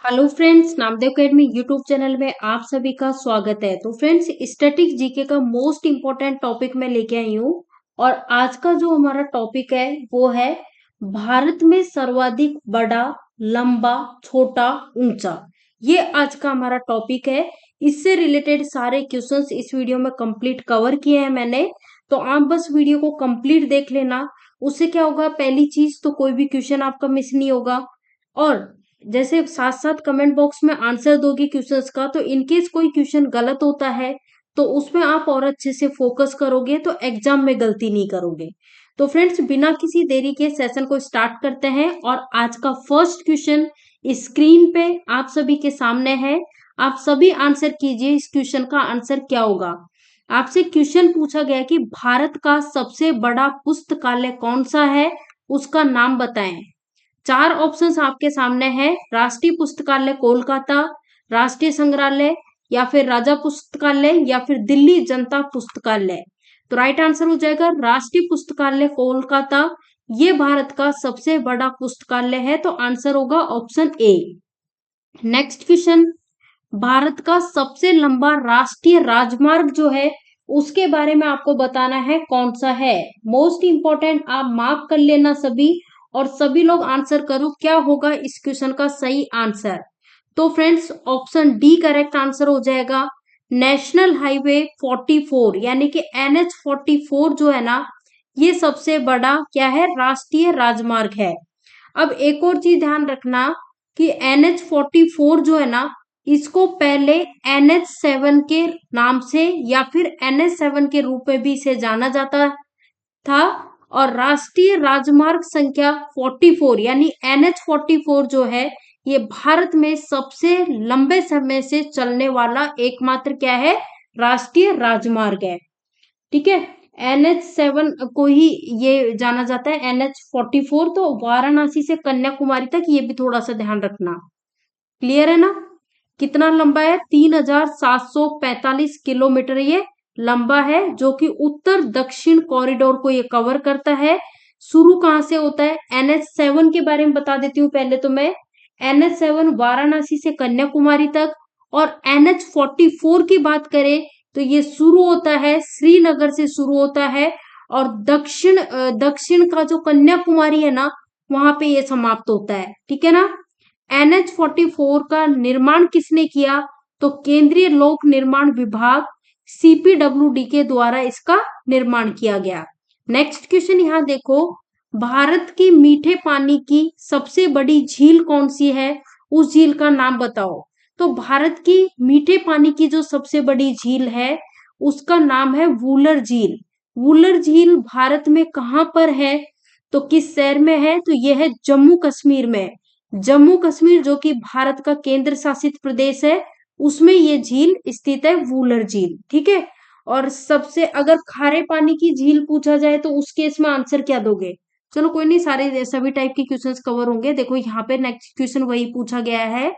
Hello friends, Namdev academy YouTube channel में आप सभी का स्वागत है। तो फ्रेंड्स, स्टैटिक जीके का मोस्ट इम्पोर्टेंट टॉपिक मैं लेके आई हूँ और आज का जो हमारा टॉपिक है वो है भारत में सर्वाधिक बड़ा, लंबा, छोटा, ऊंचा। ये आज का हमारा टॉपिक है। इससे रिलेटेड सारे क्वेश्चंस इस वीडियो में कंप्लीट कवर किए हैं मैंने, तो आप बस वीडियो को कंप्लीट देख लेना। उससे क्या होगा, पहली चीज तो कोई भी क्वेश्चन आपका मिस नहीं होगा, और जैसे साथ साथ कमेंट बॉक्स में आंसर दोगे क्वेश्चंस का, तो इनकेस कोई क्वेश्चन गलत होता है तो उसमें आप और अच्छे से फोकस करोगे तो एग्जाम में गलती नहीं करोगे। तो फ्रेंड्स, बिना किसी देरी के सेशन को स्टार्ट करते हैं और आज का फर्स्ट क्वेश्चन स्क्रीन पे आप सभी के सामने है। आप सभी आंसर कीजिए, इस क्वेश्चन का आंसर क्या होगा। आपसे क्वेश्चन पूछा गया कि भारत का सबसे बड़ा पुस्तकालय कौन सा है, उसका नाम बताएं। चार ऑप्शंस आपके सामने हैं: राष्ट्रीय पुस्तकालय कोलकाता, राष्ट्रीय संग्रहालय, या फिर राजा पुस्तकालय, या फिर दिल्ली जनता पुस्तकालय। तो राइट आंसर हो जाएगा राष्ट्रीय पुस्तकालय कोलकाता। ये भारत का सबसे बड़ा पुस्तकालय है, तो आंसर होगा option A. Next question, Bharat का सबसे लंबा राष्ट्रीय राजमार्ग जो है उसके बारे में आपको बताना है, कौन सा है। मोस्ट इंपॉर्टेंट, आप मार्क कर लेना सभी, और सभी लोग आंसर करो क्या होगा इस क्वेश्चन का सही आंसर। तो friends, option D correct answer हो जाएगा। नेशनल हाईवे 44 यानी कि NH 44 जो है ना, ये सबसे बड़ा क्या है, राष्ट्रीय राजमार्ग है। अब एक और चीज ध्यान रखना कि NH 44 जो है ना, इसको पहले NH 7 के नाम से या फिर NH 7 के रूप में भी इसे जाना जाता था, और राष्ट्रीय राजमार्ग संख्या 44 यानी NH 44 जो है, ये भारत में सबसे लंबे समय से चलने वाला एकमात्र क्या है, राष्ट्रीय राजमार्ग है। ठीक है, NH 7 को ही ये जाना जाता है, NH 44। तो वाराणसी से कन्याकुमारी तक ये भी थोड़ा सा ध्यान रखना। क्लियर है ना। कितना लंबा है, 3745 किलोमीटर ये लंबा है, जो कि उत्तर दक्षिण कॉरिडोर को ये कवर करता है। शुरू कहां से होता है, NH 7 के बारे में बता देती हूँ पहले तो मैं। NH 7 वाराणसी से कन्याकुमारी तक, और NH 44 की बात करें तो ये शुरू होता है श्रीनगर से शुरू होता है, और दक्षिण का जो कन्याकुमारी है ना, वहां पे ये समाप्त होता है। ठीक है ना। NH 44 का निर्माण किसने किया, तो केंद्रीय लोक निर्माण विभाग CPWD के द्वारा इसका निर्माण किया गया। नेक्स्ट क्वेश्चन यहाँ देखो, भारत की मीठे पानी की सबसे बड़ी झील कौन सी है, उस झील का नाम बताओ। तो भारत की मीठे पानी की जो सबसे बड़ी झील है उसका नाम है वूलर झील। वूलर झील भारत में कहाँ पर है, तो किस शहर में है, तो यह है जम्मू कश्मीर में। जम्मू कश्मीर जो कि भारत का केंद्र शासित प्रदेश है, उसमें ये झील स्थित है, वूलर झील। ठीक है। और सबसे अगर खारे पानी की झील पूछा जाए तो उस केस में आंसर क्या दोगे। चलो कोई नहीं, सारे सभी टाइप के क्वेश्चंस कवर होंगे। देखो यहाँ पे नेक्स्ट क्वेश्चन वही पूछा गया है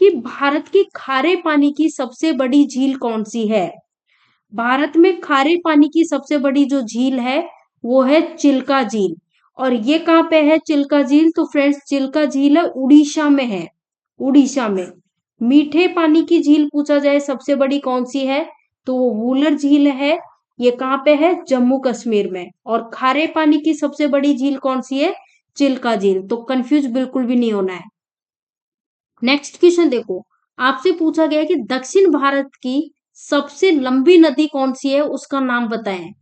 कि भारत की खारे पानी की सबसे बड़ी झील कौन सी है। भारत में खारे पानी की सबसे बड़ी जो झील है वो है चिल्का झील। और ये कहाँ पे है चिल्का झील, तो फ्रेंड्स चिल्का झील है उड़ीसा में है, उड़ीसा में। मीठे पानी की झील पूछा जाए सबसे बड़ी कौन सी है, तो वो वूलर झील है। ये कहाँ पे है, जम्मू कश्मीर में। और खारे पानी की सबसे बड़ी झील कौन सी है, चिल्का झील। तो कंफ्यूज बिल्कुल भी नहीं होना है। नेक्स्ट क्वेश्चन देखो, आपसे पूछा गया कि दक्षिण भारत की सबसे लंबी नदी कौन सी है, उसका नाम बताएं।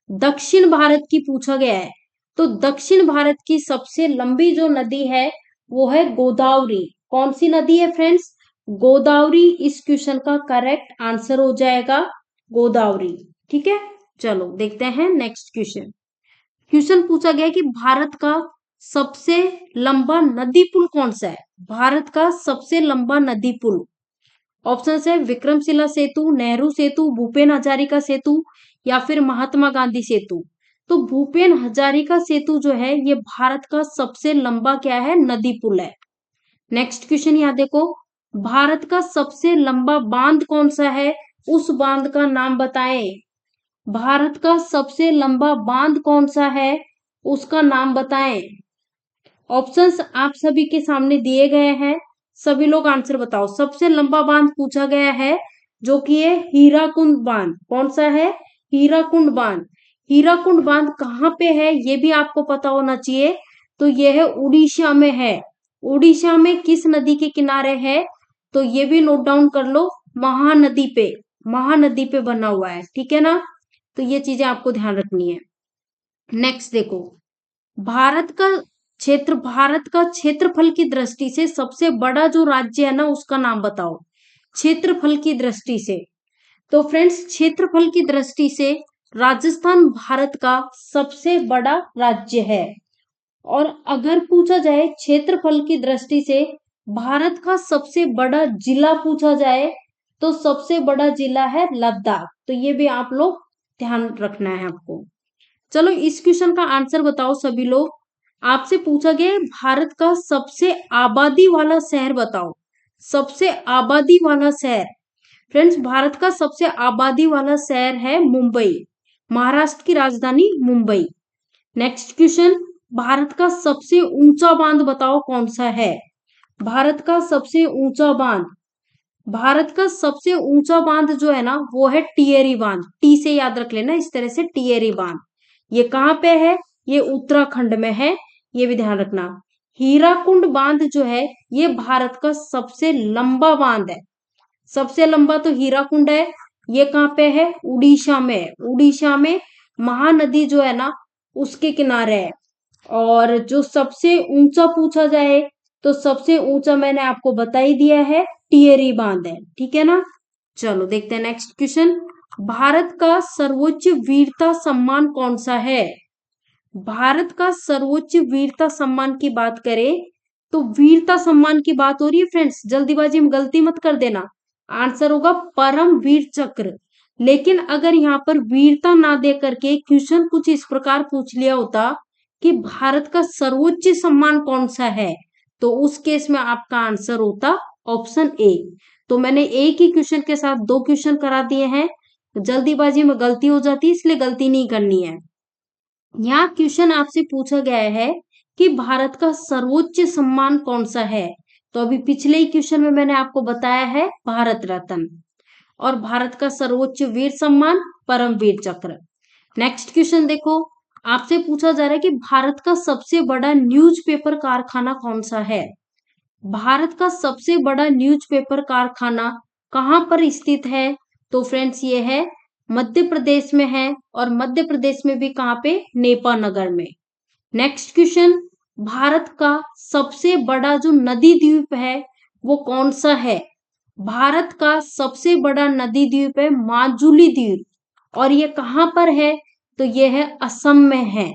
दक्षिण भारत की पूछा गया है, तो दक्षिण भारत की सबसे लंबी जो नदी है वो है गोदावरी। कौन सी नदी है फ्रेंड्स, गोदावरी इस क्वेश्चन का करेक्ट आंसर हो जाएगा, गोदावरी। ठीक है, चलो देखते हैं नेक्स्ट क्वेश्चन। क्वेश्चन पूछा गया कि भारत का सबसे लंबा नदी पुल कौन सा है। भारत का सबसे लंबा नदी पुल, ऑप्शन है विक्रमशिला सेतु, नेहरू सेतु, भूपेन हजारिका सेतु, या फिर महात्मा गांधी सेतु। तो भूपेन हजारिका सेतु जो है ये भारत का सबसे लंबा क्या है, नदी पुल है। नेक्स्ट क्वेश्चन यहाँ देखो, भारत का सबसे लंबा बांध कौन सा है, उस बांध का नाम बताएं। भारत का सबसे लंबा बांध कौन सा है, उसका नाम बताएं। ऑप्शंस आप सभी के सामने दिए गए हैं। सभी लोग आंसर बताओ। सबसे लंबा बांध पूछा गया है जो कि है हीराकुंड बांध। कौन सा है? हीराकुंड बांध। हीराकुंड बांध कहाँ पे है ये भी आपको पता होना चाहिए। तो ये है उड़ीसा में है। उड़ीसा में किस नदी के किनारे है? तो ये भी नोट डाउन कर लो, महानदी पे। महानदी पे बना हुआ है, ठीक है ना। तो ये चीजें आपको ध्यान रखनी है। नेक्स्ट देखो, भारत का क्षेत्रफल की दृष्टि से सबसे बड़ा जो राज्य है ना उसका नाम बताओ। क्षेत्रफल की दृष्टि से। तो फ्रेंड्स क्षेत्रफल की दृष्टि से राजस्थान भारत का सबसे बड़ा राज्य है। और अगर पूछा जाए क्षेत्रफल की दृष्टि से भारत का सबसे बड़ा जिला पूछा जाए तो सबसे बड़ा जिला है लद्दाख। तो ये भी आप लोग ध्यान रखना है आपको। चलो इस क्वेश्चन का आंसर बताओ सभी लोग। आपसे पूछा गया है भारत का सबसे आबादी वाला शहर बताओ। सबसे आबादी वाला शहर। फ्रेंड्स भारत का सबसे आबादी वाला शहर है मुंबई। महाराष्ट्र की राजधानी मुंबई। नेक्स्ट क्वेश्चन, भारत का सबसे ऊंचा बांध बताओ कौन सा है। भारत का सबसे ऊंचा बांध। भारत का सबसे ऊंचा बांध जो है ना वो है टिहरी बांध। टी से याद रख लेना इस तरह से, टिहरी बांध। ये कहाँ पे है? ये उत्तराखंड में है, ये भी ध्यान रखना। हीराकुंड बांध जो है ये भारत का सबसे लंबा बांध है। सबसे लंबा तो हीराकुंड है। ये कहाँ पे है? उड़ीसा में है। उड़ीसा में महानदी जो है ना उसके किनारे है। और जो सबसे ऊंचा पूछा जाए तो सबसे ऊंचा मैंने आपको बता ही दिया है, टिहरी बांध है, ठीक है ना। चलो देखते हैं नेक्स्ट क्वेश्चन। भारत का सर्वोच्च वीरता सम्मान कौन सा है? भारत का सर्वोच्च वीरता सम्मान की बात करें तो वीरता सम्मान की बात हो रही है फ्रेंड्स, जल्दीबाजी में गलती मत कर देना। आंसर होगा परम वीर चक्र। लेकिन अगर यहाँ पर वीरता ना दे करके क्वेश्चन कुछ इस प्रकार पूछ लिया होता कि भारत का सर्वोच्च सम्मान कौन सा है, तो उस केस में आपका आंसर होता ऑप्शन ए। तो मैंने एक ही क्वेश्चन के साथ दो क्वेश्चन करा दिए हैं। जल्दीबाजी में गलती हो जाती है, इसलिए गलती नहीं करनी है। यहाँ क्वेश्चन आपसे पूछा गया है कि भारत का सर्वोच्च सम्मान कौन सा है। तो अभी पिछले ही क्वेश्चन में मैंने आपको बताया है भारत रत्न। और भारत का सर्वोच्च वीर सम्मान परमवीर चक्र। नेक्स्ट क्वेश्चन देखो, आपसे पूछा जा रहा है कि भारत का सबसे बड़ा न्यूज़पेपर कारखाना कौन सा है। भारत का सबसे बड़ा न्यूज़पेपर कारखाना कहाँ पर स्थित है? तो फ्रेंड्स ये है मध्य प्रदेश में है। और मध्य प्रदेश में भी कहाँ पे? नेपा नगर में। नेक्स्ट क्वेश्चन, भारत का सबसे बड़ा जो नदी द्वीप है वो कौन सा है? भारत का सबसे बड़ा नदी द्वीप है माजुली द्वीप। और ये कहाँ पर है? तो ये है असम में है।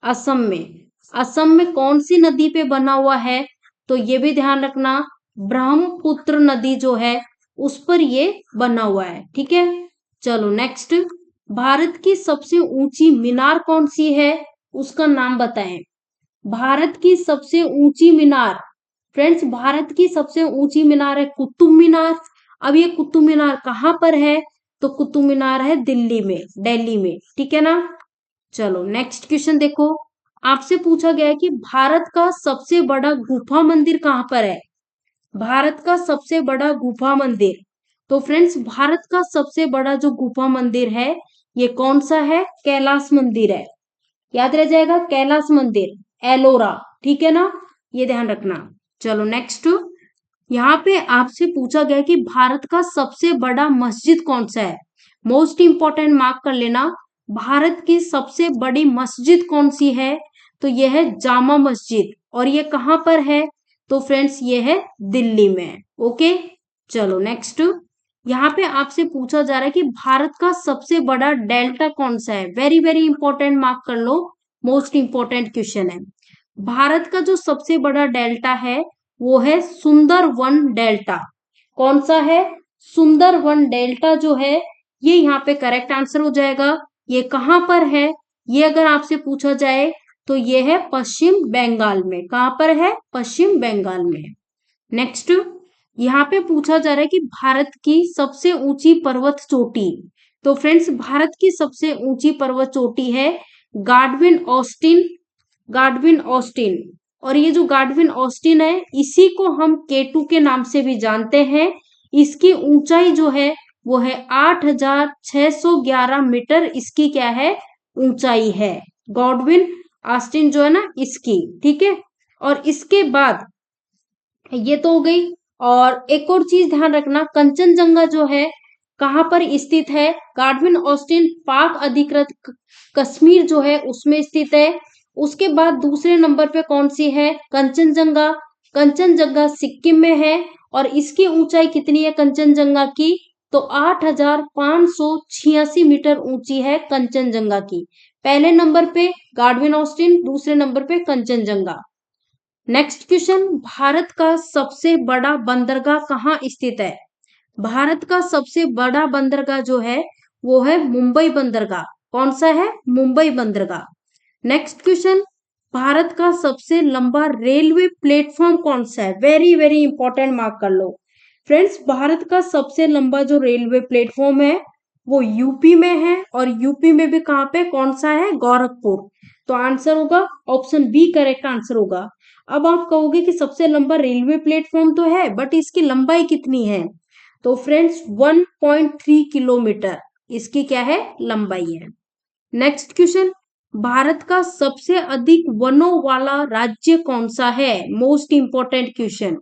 असम में। असम में कौन सी नदी पे बना हुआ है? तो ये भी ध्यान रखना, ब्रह्मपुत्र नदी जो है उस पर ये बना हुआ है, ठीक है। चलो नेक्स्ट, भारत की सबसे ऊंची मीनार कौन सी है? उसका नाम बताएं। भारत की सबसे ऊंची मीनार। फ्रेंड्स भारत की सबसे ऊंची मीनार है कुतुब मीनार। अब ये कुतुब मीनार कहाँ पर है? तो कुतुब मीनार है दिल्ली में, दिल्ली में, ठीक है ना। चलो नेक्स्ट क्वेश्चन देखो, आपसे पूछा गया है कि भारत का सबसे बड़ा गुफा मंदिर कहाँ पर है। भारत का सबसे बड़ा गुफा मंदिर। तो फ्रेंड्स भारत का सबसे बड़ा जो गुफा मंदिर है ये कौन सा है? कैलाश मंदिर है। याद रह जाएगा, कैलाश मंदिर, एलोरा, ठीक है ना, ये ध्यान रखना। चलो नेक्स्ट, यहाँ पे आपसे पूछा गया कि भारत का सबसे बड़ा मस्जिद कौन सा है। मोस्ट इंपॉर्टेंट, मार्क कर लेना। भारत की सबसे बड़ी मस्जिद कौन सी है? तो यह है जामा मस्जिद। और ये कहाँ पर है? तो फ्रेंड्स ये है दिल्ली में। ओके, चलो नेक्स्ट, यहाँ पे आपसे पूछा जा रहा है कि भारत का सबसे बड़ा डेल्टा कौन सा है। वेरी वेरी इंपॉर्टेंट, मार्क कर लो, मोस्ट इंपॉर्टेंट क्वेश्चन है। भारत का जो सबसे बड़ा डेल्टा है वो है सुंदरवन डेल्टा। कौन सा है? सुंदरवन डेल्टा जो है ये यहाँ पे करेक्ट आंसर हो जाएगा। ये कहाँ पर है? ये अगर आपसे पूछा जाए तो ये है पश्चिम बंगाल में। कहाँ पर है? पश्चिम बंगाल में। नेक्स्ट, यहाँ पे पूछा जा रहा है कि भारत की सबसे ऊंची पर्वत चोटी। तो फ्रेंड्स भारत की सबसे ऊंची पर्वत चोटी है गाडविन ऑस्टिन। गाडविन ऑस्टिन। और ये जो गाडविन ऑस्टिन है इसी को हम K2 के नाम से भी जानते हैं। इसकी ऊंचाई जो है वो है 8,611 मीटर, इसकी क्या है ऊंचाई है, गॉडविन ऑस्टिन जो है ना इसकी, ठीक है। और इसके बाद ये तो हो गई। और एक और चीज ध्यान रखना, कंचनजंगा जो है कहाँ पर स्थित है, गाडविन ऑस्टिन पाक अधिकृत कश्मीर जो है उसमें स्थित है। उसके बाद दूसरे नंबर पे कौन सी है, कंचनजंगा। कंचनजंगा सिक्किम में है और इसकी ऊंचाई कितनी है कंचनजंगा की, तो 8,586 मीटर ऊंची है कंचनजंगा की। पहले नंबर पे गाडविन ऑस्टिन, दूसरे नंबर पे कंचनजंगा। नेक्स्ट क्वेश्चन, भारत का सबसे बड़ा बंदरगाह कहाँ स्थित है। भारत का सबसे बड़ा बंदरगाह जो है वो है मुंबई बंदरगाह। कौन सा है, मुंबई बंदरगाह। नेक्स्ट क्वेश्चन, भारत का सबसे लंबा रेलवे प्लेटफॉर्म कौन सा है, वेरी वेरी इंपॉर्टेंट, मार्क कर लो फ्रेंड्स। भारत का सबसे लंबा जो रेलवे प्लेटफॉर्म है वो यूपी में है, और यूपी में भी कहाँ पे, कौन सा है, गोरखपुर। तो आंसर होगा ऑप्शन बी करेक्ट आंसर होगा। अब आप कहोगे कि सबसे लंबा रेलवे प्लेटफॉर्म तो है बट इसकी लंबाई कितनी है, तो फ्रेंड्स 1.3 किलोमीटर इसकी क्या है, लंबाई है। नेक्स्ट क्वेश्चन, भारत का सबसे अधिक वनों वाला राज्य कौन सा है, most important question.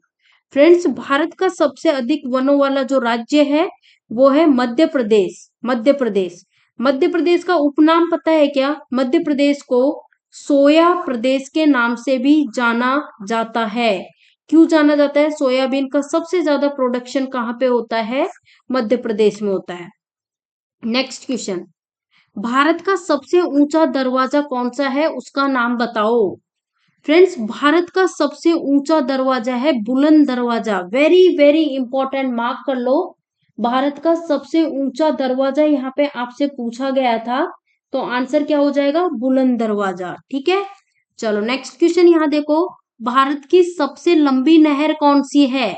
Friends Bharat का सबसे अधिक वनों वाला जो राज्य है वो है मध्य प्रदेश। मध्य प्रदेश, मध्य प्रदेश का उपनाम पता है क्या, मध्य प्रदेश को सोया प्रदेश के नाम से भी जाना जाता है। क्यों जाना जाता है, सोयाबीन का सबसे ज्यादा प्रोडक्शन कहाँ पे होता है, मध्य प्रदेश में होता है। नेक्स्ट क्वेश्चन, भारत का सबसे ऊंचा दरवाजा कौन सा है, उसका नाम बताओ। फ्रेंड्स भारत का सबसे ऊंचा दरवाजा है बुलंद दरवाजा, वेरी वेरी इंपॉर्टेंट, मार्क कर लो। भारत का सबसे ऊंचा दरवाजा यहाँ पे आपसे पूछा गया था, तो आंसर क्या हो जाएगा, बुलंद दरवाजा, ठीक है। चलो नेक्स्ट क्वेश्चन यहाँ देखो, भारत की सबसे लंबी नहर कौन सी है।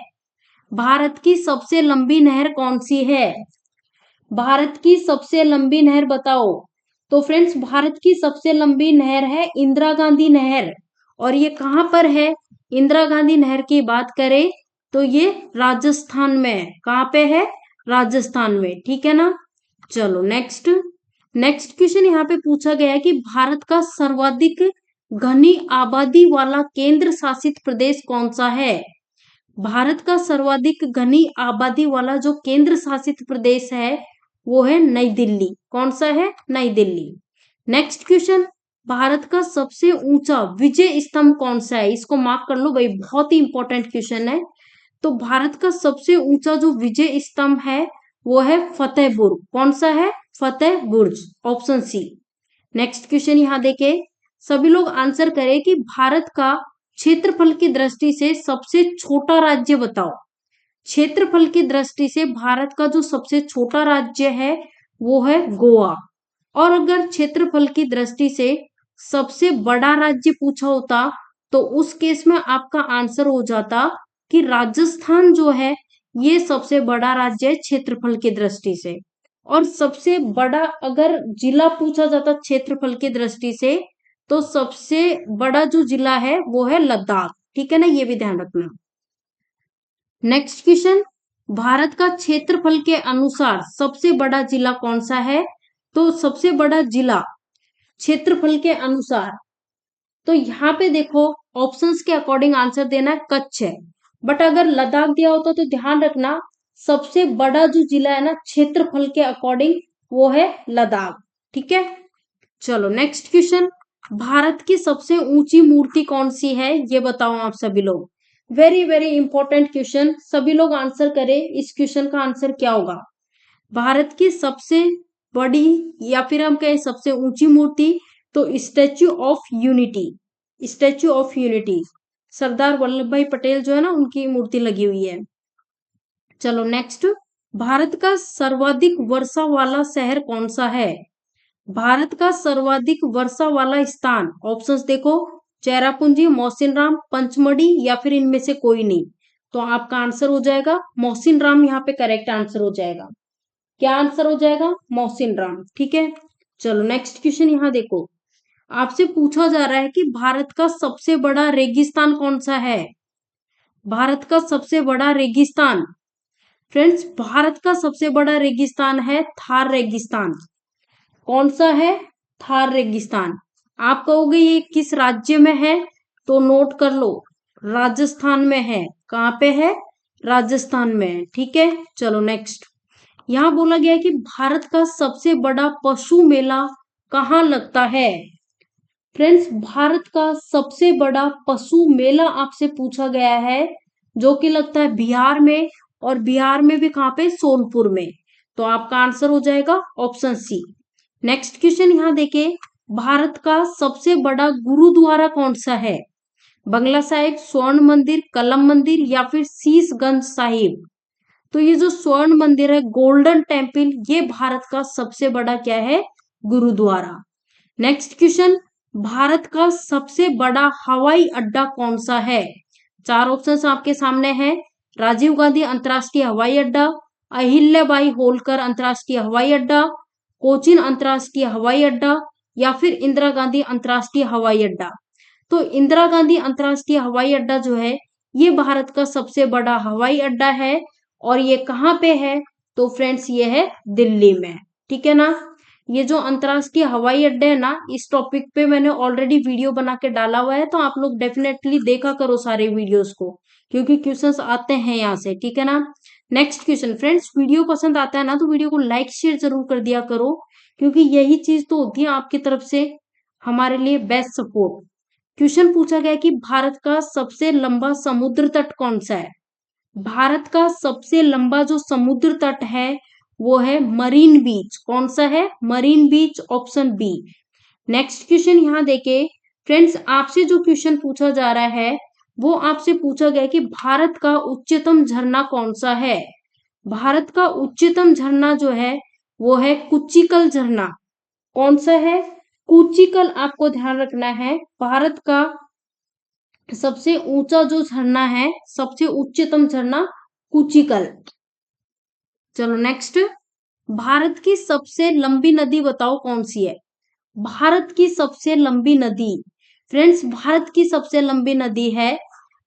भारत की सबसे लंबी नहर कौन सी है, भारत की सबसे लंबी नहर बताओ। तो फ्रेंड्स भारत की सबसे लंबी नहर है इंदिरा गांधी नहर, और ये कहाँ पर है, इंदिरा गांधी नहर की बात करें तो ये राजस्थान में है। कहाँ पे है, राजस्थान में, ठीक है ना। चलो नेक्स्ट, नेक्स्ट क्वेश्चन यहाँ पे पूछा गया है कि भारत का सर्वाधिक घनी आबादी वाला केंद्र शासित प्रदेश कौन सा है। भारत का सर्वाधिक घनी आबादी वाला जो केंद्र शासित प्रदेश है वो है नई दिल्ली। कौन सा है, नई दिल्ली। नेक्स्ट क्वेश्चन, भारत का सबसे ऊंचा विजय स्तंभ कौन सा है, इसको मार्क कर लो भाई, बहुत ही इंपॉर्टेंट क्वेश्चन है। तो भारत का सबसे ऊंचा जो विजय स्तंभ है वो है फतेह बुर्ज। कौन सा है, फतेह बुर्ज, ऑप्शन सी। नेक्स्ट क्वेश्चन यहाँ देखे, सभी लोग आंसर करें कि भारत का क्षेत्रफल की दृष्टि से सबसे छोटा राज्य बताओ। क्षेत्रफल की दृष्टि से भारत का जो सबसे छोटा राज्य है वो है गोवा। और अगर क्षेत्रफल की दृष्टि से सबसे बड़ा राज्य पूछा होता तो उस केस में आपका आंसर हो जाता कि राजस्थान जो है ये सबसे बड़ा राज्य है क्षेत्रफल की दृष्टि से। और सबसे बड़ा अगर जिला पूछा जाता क्षेत्रफल की दृष्टि से तो सबसे बड़ा जो जिला है वो है लद्दाख, ठीक है ना, ये भी ध्यान रखना। नेक्स्ट क्वेश्चन, भारत का क्षेत्रफल के अनुसार सबसे बड़ा जिला कौन सा है। तो सबसे बड़ा जिला क्षेत्रफल के अनुसार, तो यहाँ पे देखो ऑप्शंस के अकॉर्डिंग आंसर देना है, कच्छ है। बट अगर लद्दाख दिया होता तो ध्यान रखना सबसे बड़ा जो जिला है ना क्षेत्रफल के अकॉर्डिंग वो है लद्दाख, ठीक है। चलो नेक्स्ट क्वेश्चन, भारत की सबसे ऊंची मूर्ति कौन सी है ये बताओ आप सभी लोग, वेरी वेरी इंपॉर्टेंट क्वेश्चन, सभी लोग आंसर करें इस क्वेश्चन का आंसर क्या होगा। भारत की सबसे बड़ी या फिर हम कहें सबसे ऊंची मूर्ति, तो statue of unity, statue of unity, Sardar Vallabh Bhai Patel जो है ना उनकी मूर्ति लगी हुई है। चलो नेक्स्ट, भारत का सर्वाधिक वर्षा वाला शहर कौन सा है। भारत का सर्वाधिक वर्षा वाला स्थान, ऑप्शंस देखो, चेरापूंजी, मौसिनराम, पंचमढ़ी या फिर इनमें से कोई नहीं। तो आपका आंसर हो जाएगा मौसिनराम, यहाँ पे करेक्ट आंसर हो जाएगा। क्या आंसर हो जाएगा, मौसिनराम, ठीक है। चलो नेक्स्ट क्वेश्चन यहाँ देखो, आपसे पूछा जा रहा है कि भारत का सबसे बड़ा रेगिस्तान कौन सा है। भारत का सबसे बड़ा रेगिस्तान, फ्रेंड्स भारत का सबसे बड़ा रेगिस्तान है थार रेगिस्तान। कौन सा है? थार रेगिस्तान। आप कहोगे ये किस राज्य में है, तो नोट कर लो, राजस्थान में है। कहाँ पे है? राजस्थान में है। ठीक है, चलो नेक्स्ट। यहाँ बोला गया है कि भारत का सबसे बड़ा पशु मेला कहाँ लगता है। फ्रेंड्स भारत का सबसे बड़ा पशु मेला आपसे पूछा गया है, जो कि लगता है बिहार में, और बिहार में भी कहाँ पे? सोनपुर में। तो आपका आंसर हो जाएगा ऑप्शन सी। नेक्स्ट क्वेश्चन यहाँ देखिए, भारत का सबसे बड़ा गुरुद्वारा कौन सा है। बंगला साहिब, स्वर्ण मंदिर, कलम मंदिर या फिर शीशगंज साहिब। तो ये जो स्वर्ण मंदिर है, गोल्डन टेम्पल, ये भारत का सबसे बड़ा क्या है? गुरुद्वारा। नेक्स्ट क्वेश्चन, भारत का सबसे बड़ा हवाई अड्डा कौन सा है। चार ऑप्शंस आपके सामने हैं। राजीव गांधी अंतर्राष्ट्रीय हवाई अड्डा, अहिल्याबाई होलकर अंतर्राष्ट्रीय हवाई अड्डा, कोचीन अंतर्राष्ट्रीय हवाई अड्डा या फिर इंदिरा गांधी अंतर्राष्ट्रीय हवाई अड्डा। तो इंदिरा गांधी अंतर्राष्ट्रीय हवाई अड्डा जो है, ये भारत का सबसे बड़ा हवाई अड्डा है। और ये कहाँ पे है? तो फ्रेंड्स ये है दिल्ली में। ठीक है ना। ये जो अंतर्राष्ट्रीय हवाई अड्डे है ना, इस टॉपिक पे मैंने ऑलरेडी वीडियो बना के डाला हुआ है, तो आप लोग डेफिनेटली देखा करो सारे वीडियोस को, क्योंकि क्वेश्चंस आते हैं यहाँ से। ठीक है ना। नेक्स्ट क्वेश्चन, फ्रेंड्स वीडियो पसंद आता है ना, तो वीडियो को लाइक शेयर जरूर कर दिया करो, क्योंकि यही चीज तो होती है आपकी तरफ से हमारे लिए बेस्ट सपोर्ट। क्वेश्चन पूछा गया कि भारत का सबसे लंबा समुद्र तट कौन सा है। भारत का सबसे लंबा जो समुद्र तट है वो है मरीन बीच। कौन सा है? मरीन बीच, ऑप्शन बी। नेक्स्ट क्वेश्चन यहाँ देखे, फ्रेंड्स आपसे जो क्वेश्चन पूछा जा रहा है वो आपसे पूछा गया कि भारत का उच्चतम झरना कौन सा है। भारत का उच्चतम झरना जो है वो है कुचिकल झरना। कौन सा है? कुचिकल। आपको ध्यान रखना है, भारत का सबसे ऊंचा जो झरना है, सबसे उच्चतम झरना कुचिकल। चलो नेक्स्ट, भारत की सबसे लंबी नदी बताओ कौन सी है। भारत की सबसे लंबी नदी, फ्रेंड्स भारत की सबसे लंबी नदी है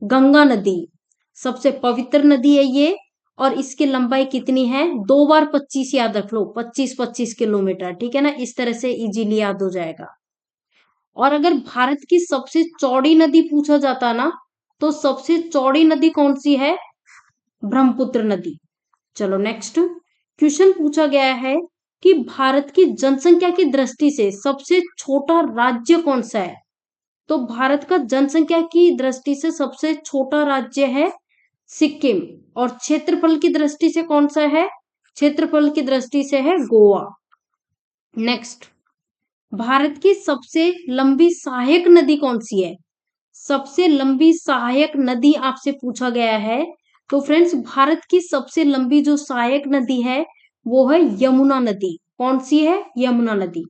गंगा नदी। सबसे पवित्र नदी है ये, और इसकी लंबाई कितनी है? 2 बार 25 याद रख लो, 25-25 किलोमीटर। ठीक है ना, इस तरह से इजीली याद हो जाएगा। और अगर भारत की सबसे चौड़ी नदी पूछा जाता ना, तो सबसे चौड़ी नदी कौन सी है? ब्रह्मपुत्र नदी। चलो नेक्स्ट क्वेश्चन पूछा गया है कि भारत की जनसंख्या की दृष्टि से सबसे छोटा राज्य कौन सा है। तो भारत का जनसंख्या की दृष्टि से सबसे छोटा राज्य है सिक्किम, और क्षेत्रफल की दृष्टि से कौन सा है? क्षेत्रफल की दृष्टि से है गोवा। नेक्स्ट, भारत की सबसे लंबी सहायक नदी कौन सी है। सबसे लंबी सहायक नदी आपसे पूछा गया है। तो फ्रेंड्स भारत की सबसे लंबी जो सहायक नदी है वो है यमुना नदी। कौन सी है? यमुना नदी।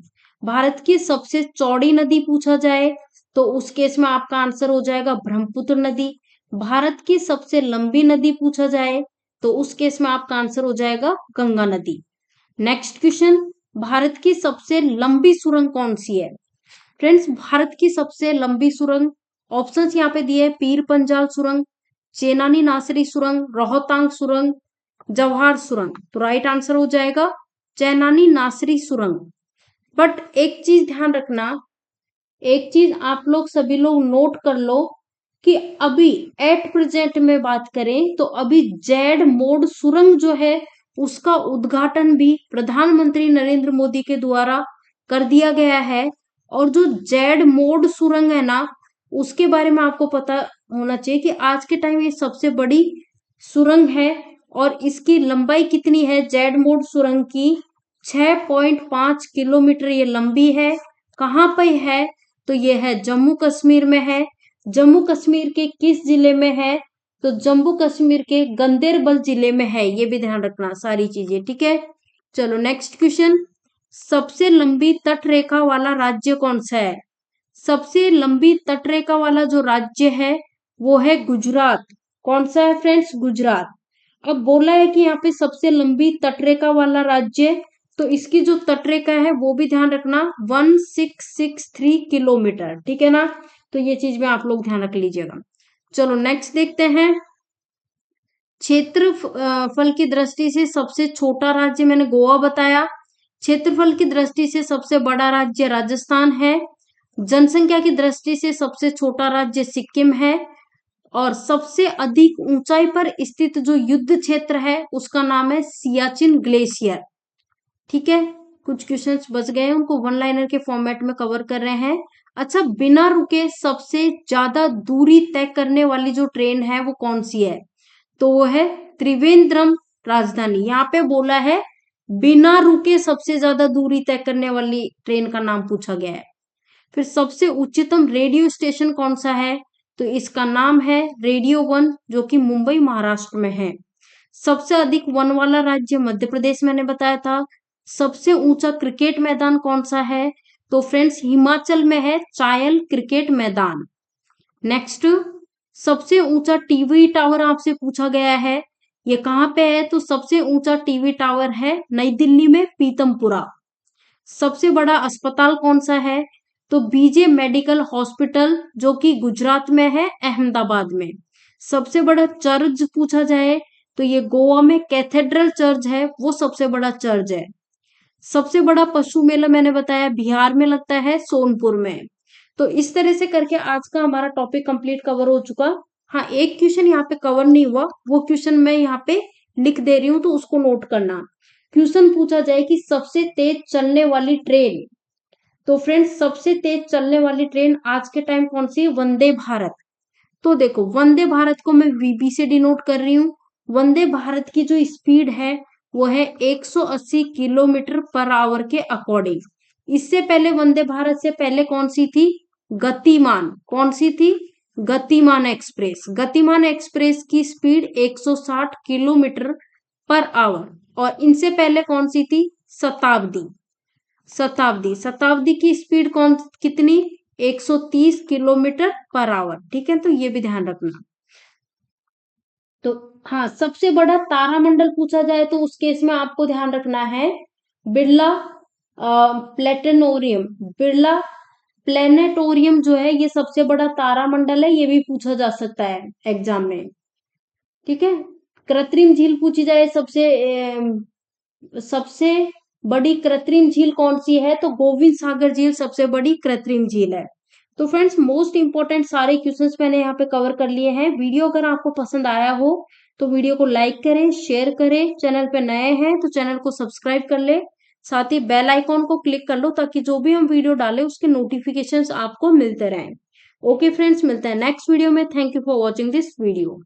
भारत की सबसे चौड़ी नदी पूछा जाए तो उस केस में आपका आंसर हो जाएगा ब्रह्मपुत्र नदी। भारत की सबसे लंबी नदी पूछा जाए तो उस केस में आपका आंसर हो जाएगा गंगा नदी। नेक्स्ट क्वेश्चन, भारत की सबसे लंबी सुरंग कौन सी है। फ्रेंड्स भारत की सबसे लंबी सुरंग, ऑप्शंस यहाँ पे दिए, पीर पंजाल सुरंग, चेनानी नासरी सुरंग, रोहतांग सुरंग, जवाहर सुरंग। तो राइट आंसर हो जाएगा चेनानी नासरी सुरंग। बट एक चीज ध्यान रखना, एक चीज आप लोग सभी लोग नोट कर लो कि अभी एट प्रेजेंट में बात करें तो अभी जेड मोड सुरंग जो है उसका उद्घाटन भी प्रधानमंत्री नरेंद्र मोदी के द्वारा कर दिया गया है। और जो जेड मोड सुरंग है ना, उसके बारे में आपको पता होना चाहिए कि आज के टाइम ये सबसे बड़ी सुरंग है, और इसकी लंबाई कितनी है जेड मोड सुरंग की? 6.5 किलोमीटर ये लंबी है। कहाँ पे है? तो ये है जम्मू कश्मीर में है। जम्मू कश्मीर के किस जिले में है? तो जम्मू कश्मीर के गंदेरबल जिले में है। ये भी ध्यान रखना सारी चीजें। ठीक है, चलो नेक्स्ट क्वेश्चन, सबसे लंबी तट रेखा वाला राज्य कौन सा है। सबसे लंबी तट रेखा वाला जो राज्य है वो है गुजरात। कौन सा है फ्रेंड्स? गुजरात। अब बोला है कि यहाँ पे सबसे लंबी तट रेखा वाला राज्य तो इसकी जो तटरेखा है वो भी ध्यान रखना, 1663 किलोमीटर, ठीक है ना। तो ये चीज में आप लोग ध्यान रख लीजिएगा। चलो नेक्स्ट देखते हैं। क्षेत्रफल की दृष्टि से सबसे छोटा राज्य मैंने गोवा बताया, क्षेत्रफल की दृष्टि से सबसे बड़ा राज्य राजस्थान है, जनसंख्या की दृष्टि से सबसे छोटा राज्य सिक्किम है, और सबसे अधिक ऊंचाई पर स्थित जो युद्ध क्षेत्र है उसका नाम है सियाचिन ग्लेशियर, ठीक है। कुछ क्वेश्चंस बच गए हैं, उनको वन लाइनर के फॉर्मेट में कवर कर रहे हैं। अच्छा, बिना रुके सबसे ज्यादा दूरी तय करने वाली जो ट्रेन है वो कौन सी है, तो वो है त्रिवेंद्रम राजधानी। यहाँ पे बोला है बिना रुके सबसे ज्यादा दूरी तय करने वाली ट्रेन का नाम पूछा गया है। फिर सबसे उच्चतम रेडियो स्टेशन कौन सा है, तो इसका नाम है रेडियो वन, जो कि मुंबई महाराष्ट्र में है। सबसे अधिक वन वाला राज्य मध्य प्रदेश मैंने बताया था। सबसे ऊंचा क्रिकेट मैदान कौन सा है, तो फ्रेंड्स हिमाचल में है चायल क्रिकेट मैदान। नेक्स्ट, सबसे ऊंचा टीवी टावर आपसे पूछा गया है, ये कहाँ पे है, तो सबसे ऊंचा टीवी टावर है नई दिल्ली में पीतमपुरा। सबसे बड़ा अस्पताल कौन सा है, तो बीजे मेडिकल हॉस्पिटल, जो कि गुजरात में है अहमदाबाद में। सबसे बड़ा चर्च पूछा जाए तो ये गोवा में कैथेड्रल चर्च है, वो सबसे बड़ा चर्च है। सबसे बड़ा पशु मेला मैंने बताया बिहार में लगता है सोनपुर में। तो इस तरह से करके आज का हमारा टॉपिक कंप्लीट कवर हो चुका। हाँ, एक क्वेश्चन यहाँ पे कवर नहीं हुआ, वो क्वेश्चन मैं यहाँ पे लिख दे रही हूँ, तो उसको नोट करना। क्वेश्चन पूछा जाए कि सबसे तेज चलने वाली ट्रेन, तो फ्रेंड्स सबसे तेज चलने वाली ट्रेन आज के टाइम कौन सी है, वंदे भारत। तो देखो वंदे भारत को मैं वीबी से डिनोट कर रही हूँ। वंदे भारत की जो स्पीड है वो है 180 किलोमीटर पर आवर के अकॉर्डिंग। इससे पहले वंदे भारत से पहले कौन सी थी, गतिमान। कौन सी थी, गतिमान एक्सप्रेस। गतिमान एक्सप्रेस की स्पीड 160 किलोमीटर पर आवर। और इनसे पहले कौन सी थी, शताब्दी। शताब्दी, शताब्दी की स्पीड कौन कितनी, 130 किलोमीटर पर आवर, ठीक है। तो ये भी ध्यान रखना। तो हाँ, सबसे बड़ा तारामंडल पूछा जाए तो उस केस में आपको ध्यान रखना है बिरला प्लेनेटोरियम। बिरला प्लेनेटोरियम जो है ये सबसे बड़ा तारामंडल है, ये भी पूछा जा सकता है एग्जाम में, ठीक है। कृत्रिम झील पूछी जाए, सबसे बड़ी कृत्रिम झील कौन सी है, तो गोविंद सागर झील सबसे बड़ी कृत्रिम झील है। तो फ्रेंड्स मोस्ट इंपोर्टेंट सारे क्वेश्चंस मैंने यहाँ पे कवर कर लिए हैं। वीडियो अगर आपको पसंद आया हो तो वीडियो को लाइक करें, शेयर करें। चैनल पे नए हैं तो चैनल को सब्सक्राइब कर ले, साथ ही बेल आइकॉन को क्लिक कर लो ताकि जो भी हम वीडियो डालें उसके नोटिफिकेशंस आपको मिलते रहें। ओके फ्रेंड्स, मिलते हैं नेक्स्ट वीडियो में। Thank you for watching this video.